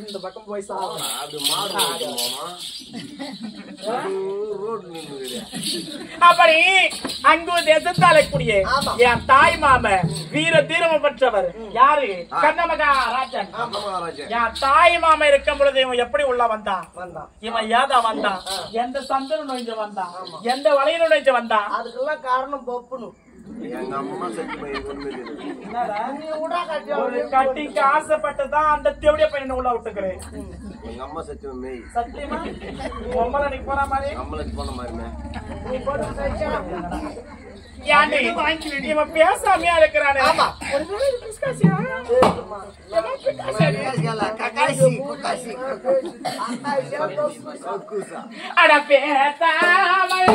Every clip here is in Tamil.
இந்த பக்கம் போய் சாப்பிடா அது மாடு அப்படி அங்கு தேசத்தாலக்கூடிய என் தாய் மாம வீர தீரம பெற்றவர் யாரு? கண்ணமகாராஜன். என் தாய் மாம இருக்கும் பொழுது இவன் எப்படி உள்ள வந்தான்? இவன் ஏதா வந்தான்? எந்த சந்தனம் நுழைஞ்சு வந்தான்? எந்த வலையில நுழைஞ்சு வந்தான்? அதுக்கெல்லாம் காரணம் பொப்புணும். எங்க அம்மா கட்டிக்கு ஆசைப்பட்டுதான் அந்த தேவடிய பையனை உள்ள விட்டுக்கிறேன். எங்க அம்மா சத்தியம் மேய் சத்தியமா பொம்பளை நீ போன மாதிரி நம்மளுக்கு போன மாதிரி இவன் பேசாமையா இருக்கிறானே. அட பேசாமல்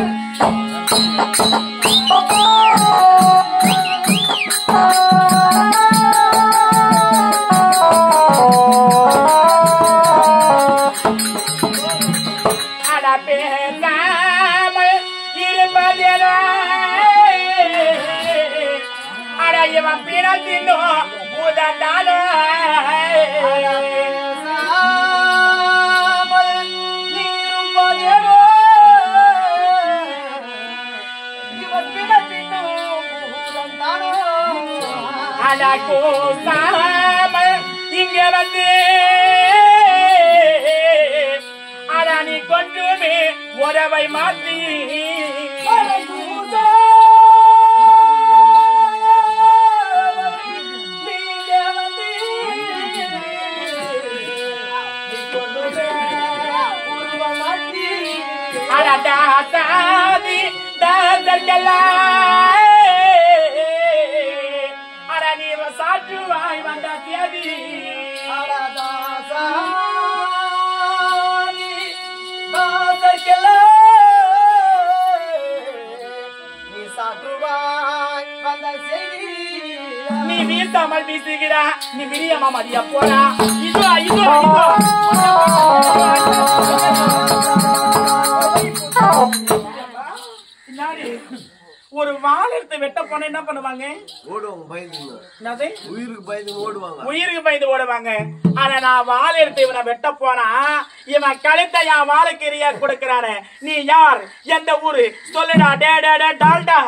இவன் பிணத்தினோ உதந்தாலோ நீரும் போதேனோ இவன் பிணத்தினோ உதந்தாலோ அடக்கூசாமல் இங்க வந்து அட நீ கொஞ்சமே உறவை மாற்றி சாற்றுவாய் வந்த தேதி நீ சாற்றுவாய் வந்த செய்தி நீ வீழ்த்தாமல் வீசுகிறா நீ விரியமா மதிய போறா இதோ இதோ ஒரு வாழை எடுத்து வெட்ட போன என்ன பண்ணுவாங்க? ஓடுவாங்க பயந்து. உயிருக்கு பயந்து ஓடுவாங்க. உயிருக்கு பயந்து ஓடுவாங்க. ஆனா நான் வாழை எடுத்து இவனை வெட்ட போனா இவன் கழுத்த என் வாழைக்கறியா கொடுக்கிறானே. நீ யார்? எந்த ஊரு? சொல்லுடா. டே டே டே டால்டா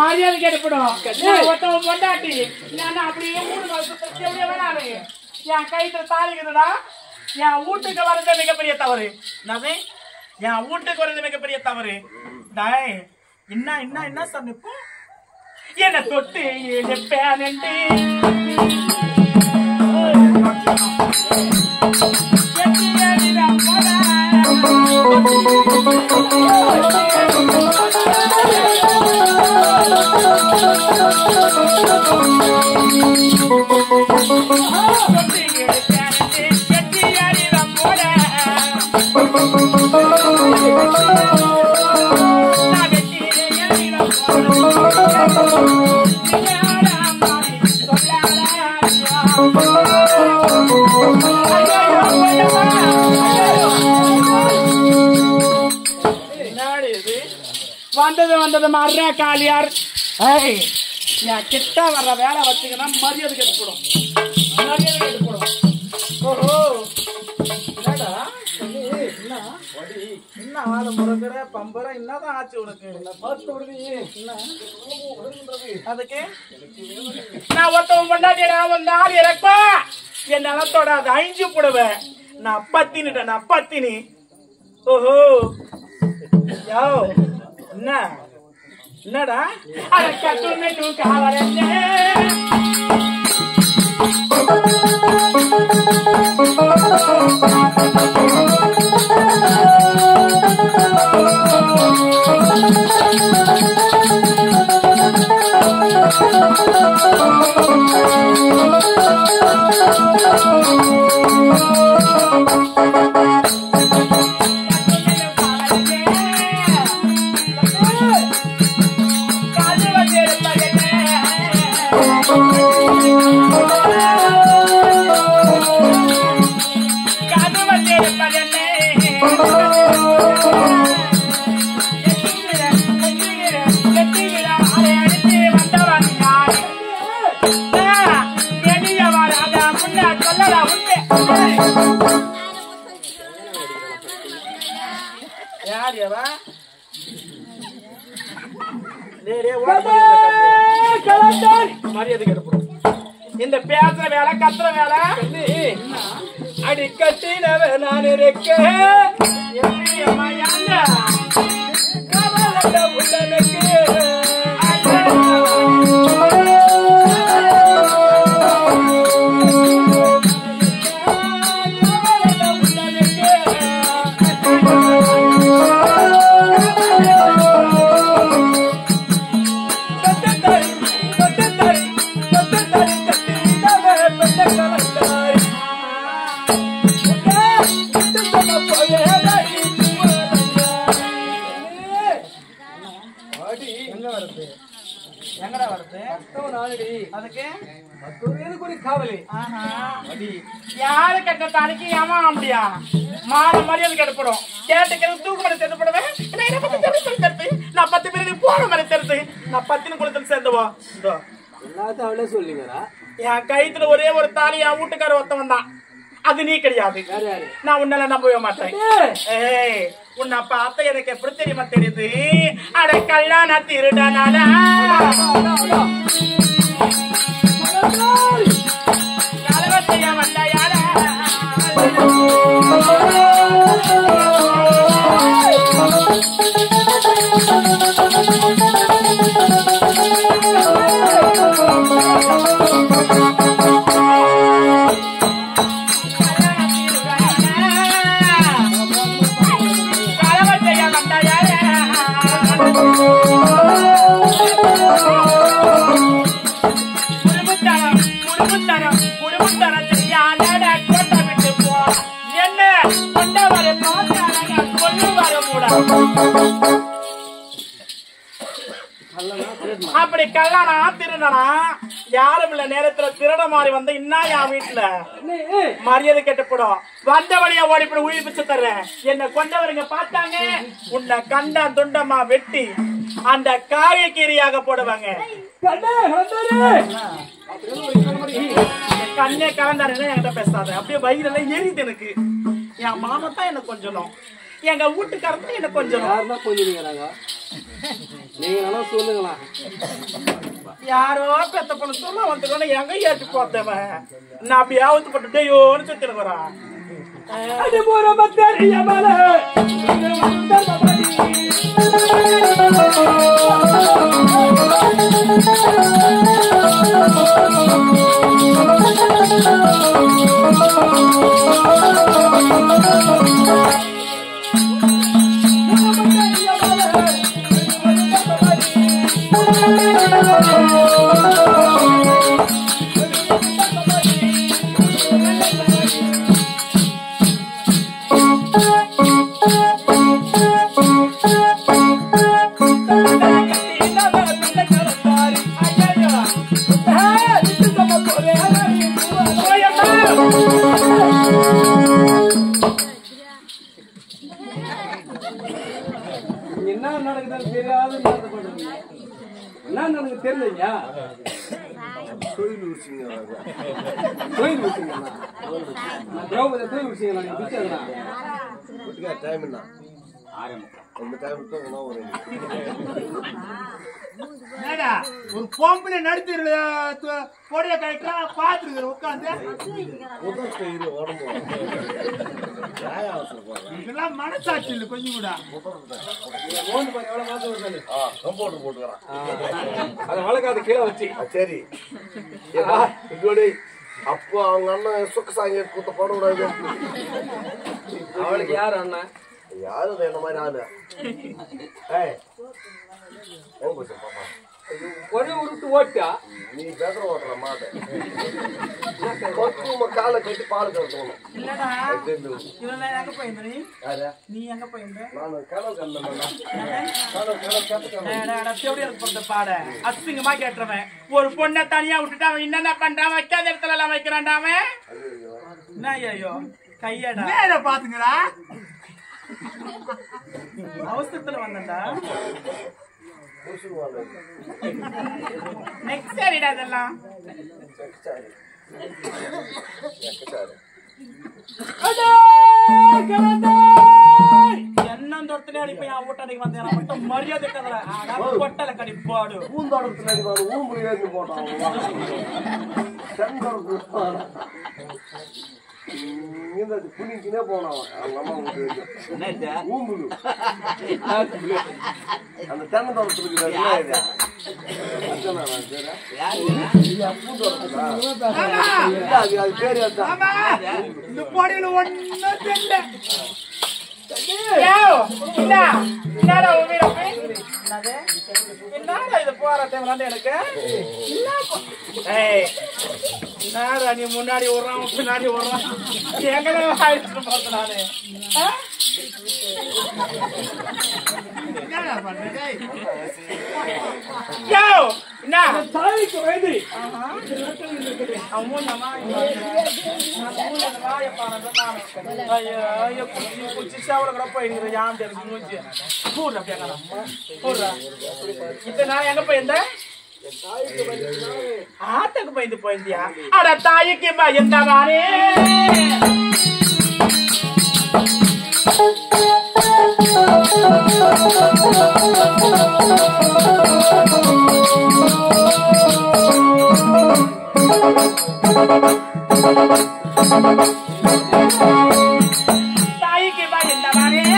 மரியாதை கேட்டுப்படும் பொண்டாட்டி நான் அப்படியே என் கைத்துல தாளிக்கிறதா என் வீட்டுக்கு வர்றது மிகப்பெரிய தவறு. என் வீட்டுக்கு வர்றது மிகப்பெரிய தவறு. என்ன என்ன என்ன சமைப்பு என்ன தொட்டு பேனண்டு வந்தது வந்தது மாறுறா காலியார். என் கிட்ட வர்ற வேலை வச்சுக்கன்னா மரியாதை கெட்டுப்படும். மரியாதை கெட்டுப்படும். ஓஹோ என்னடா என்ன ஆளு முறுக்குற பம்புற என்னதான் ஆச்சு உனக்கு பார்த்து விடுவீங்க அதுக்கு நான் ஒருத்தவன் கொண்டாடிடா வந்து ஆள் இறப்பா என் நிலத்தோட அது அழிஞ்சு போடுவேன் நான் பத்தினிட்டேன் நான் பத்தினி ஓஹோ யோ என்ன என்னடா அட கட்டுமெட்டு காவலனே இந்த பேசுற வேலை கத்துற வேலை அடி கட்டினவ நான் இருக்கேன் யாரு கட்ட தாலிக்கு ஏமா முடியா மான மரியாதை கெடுப்படும் கேட்டுக்கிறது தூக்கு மணி சேர்ந்து போடுவேன் நான் 10 பேர் போன மாதிரி தெரிஞ்சு நான் 10 குளத்தில் சேர்ந்துவோம் எல்லாத்தையும் அவளே சொல்லிங்கடா என் கைத்துல ஒரே ஒரு தாலி என் வீட்டுக்கார ஒருத்தவன் தான் அது நீ கிடையாது நான் உன்னால நம்பவே மாட்டேன் ஏய் உன்னை பார்த்த எனக்கு எப்படி தெரியுமா தெரியுது அட கல்யாண திருடனாடா கலவத்தைய வந்தாயாட அப்படி கல்யாணம் திருடனா யாரும் இல்ல நேரத்துல திருட மாதிரி வந்த இன்னும் என் வீட்டுல மரியாதை கெட்டுப்படும் வந்த வழியா ஓடிப்பட உயிர் பிச்சு தர்றேன் என்ன கொண்டவருங்க பார்த்தாங்க உன்னை கண்டா துண்டமா வெட்டி அந்த காயக்கீரியாக போடுவாங்க கண்ணே கலந்தாரு என்கிட்ட பேசாத அப்படியே வயிறெல்லாம் எரியுது எனக்கு என் மாமத்தான் எனக்கு கொஞ்சம் எங்க வீட்டுக்காரத்தான் எனக்கு கொஞ்சம் சொல்லுங்களா யாரோ பெத்த பொண்ணு சொல்ல வந்துடும் எங்க ஏற்றி போத்தவன் நான் அப்படி ஆவத்து போட்டுட்டேயோன்னு சுத்தினுக்குறான் என்ன நடக்குதுன்னு தெரியாது என்ன நடக்கு தெரியலையா தொழில் விஷயங்களா டைம் என்ன அந்த டைமுக்கு தான் உணவு வரும். என்னடா ஒரு பொம்பளை நடுத்து பொடிய கரெக்டா பாத்துருக்குற உட்காந்து முதல் செய்கிற உடம்பு இதெல்லாம் மனசாட்சி இல்லை கொஞ்சம் கூட. கம்போர்டர் போட்டுக்கிறான். அதை வளர்க்காத கீழே வச்சு சரி இதோட அப்போ அவங்க அண்ணன் சுக்க சாங்கி கூத்த போடக்கூடாது. அவளுக்கு யாரு அண்ணன்? யாரும் என்ன மாதிரி ஆளு. ஏய் பாப்பா ஒரே உருட்டு ஓட்டா நீ பேசுற ஓட்டுற மாட்டை காலை கட்டி பால் கட்டணும். இல்லடா இவன் எங்க போயிருந்த நீ எங்க போயிருந்த நான் கனவு கண்டேன். பாட அசிங்கமா கேட்டுறவன் ஒரு பொண்ணை தனியா விட்டுட்டு அவன் என்னென்ன பண்றான் வைக்காத இடத்துல எல்லாம் வைக்கிறான்டா அவன். என்ன ஐயோ கையடா நேர பாத்துங்கடா அவசரத்துல வந்தா நெக்ஸ்ட் சரிடா இதெல்லாம் என்ன தோட்டத்திலே அடிப்ப என் ஊட்டாடிக்கு வந்தேன் மட்டும் மரியாதை கொட்டலை கடிப்பாடு பூந்தோட்டத்துல அடிப்பாரு ஊம்புல ஏறி போட்டான். புனிக்கினே போனான் அவங்க அம்மா ஊம்புது அந்த தென்னை தோட்டத்துல அது பேரு இந்த பொடியில ஒன்னும் தெரியல. என்னடா இது போராட்டம் எனக்கு என்னடா நீ முன்னாடி விடுறான் பின்னாடி விடுறான் எங்கடா ஆயிடுச்சு பார்த்து நானு என்னடா பண்றது? தாய்க்கு வயது எங்க போயிருந்தேன் ஆட்டுக்கு பயந்து போயிருந்தியா? அட தாய்க்கு பயந்தவாரே தாய்க்கு பயந்தவாரே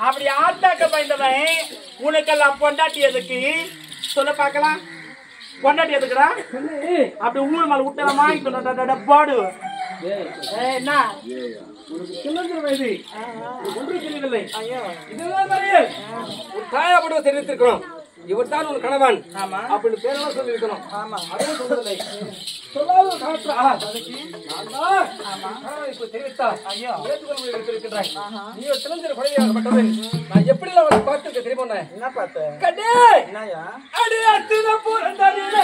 அப்படி ஆட்டாக்க பயந்தவன் உனக்கெல்லாம் பொண்டாட்டி எதுக்கு சொல்ல பாக்கலாம்? பொண்டாட்டி எதுக்குடா? அப்படி ஊர் மேல விட்டா வாங்கிக்கணும் பாடு. என்ன வயது ஒன்று தெரியவில்லை. இதுதான் மறியல். தாயாப்படுவ தெரிவித்திருக்கணும். இவர் தான் உன் கணவன் அப்படின்னு பேரெல்லாம் சொல்லியிருக்கணும். அதுவும் சொல்லவில்லை. சொல்லாத இப்ப தெரிவித்தார். ஏற்றுக்கொள்ள எடுத்திருக்கிறாய். நீ ஒரு சிலந்திர குழந்தையாகப்பட்டது. நான் எப்படி அவளை பார்த்துருக்க தெரியுமா? என்ன பார்த்த? கடே என்னயா அடி அத்துதான் போறந்தாடியில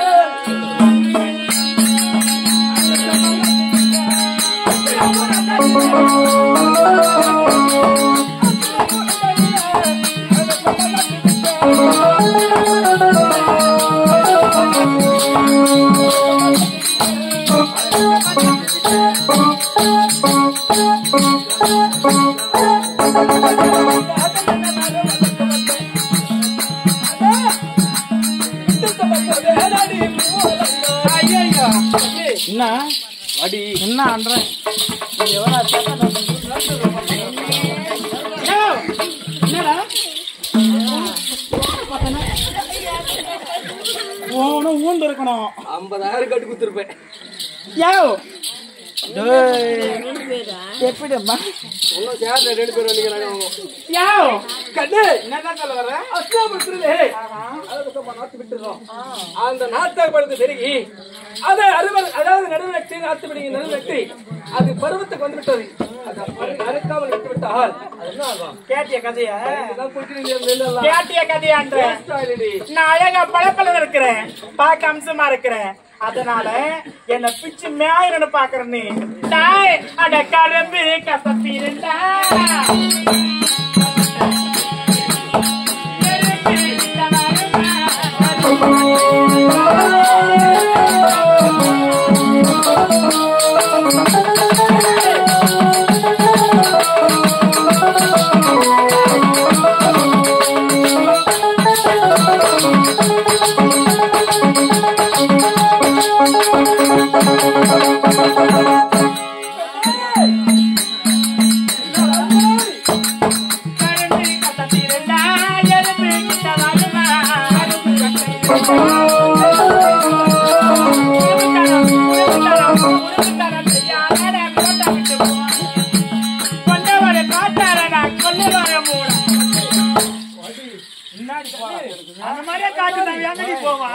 என்ன அடி என்ன அன்றேன் என்னடா ஊந்து இருக்கணும் 50,000 கட்டு குத்துருப்பேன். எப்படிம்மா ஒன்னும் சேர்ல 2 பேர் வண்டிக்கிறாங்க. என்னதான் சொல்ல வர அந்த நாட்டாப்படுத்து தெரிவி அதை அதாவது நடுவெற்றி நாட்டுப்படி நடுவெற்றி அது பருவத்துக்கு வந்து விட்டது. அறுக்காமல் விட்டு விட்டால் என்ன ஆகும்? கேட்டிய கதையா கேட்டிய கதையான்ற நான் அழகா பழப்பல இருக்கிறேன், பார்க்க அம்சமா இருக்கிறேன். அதனால என்ன பிச்சு மேயன்னு பாக்குற நீ தாய் அட கரும்பு கசப்பிருந்தா அந்த மாதிரியே காட்டு நான் எங்கடி போவா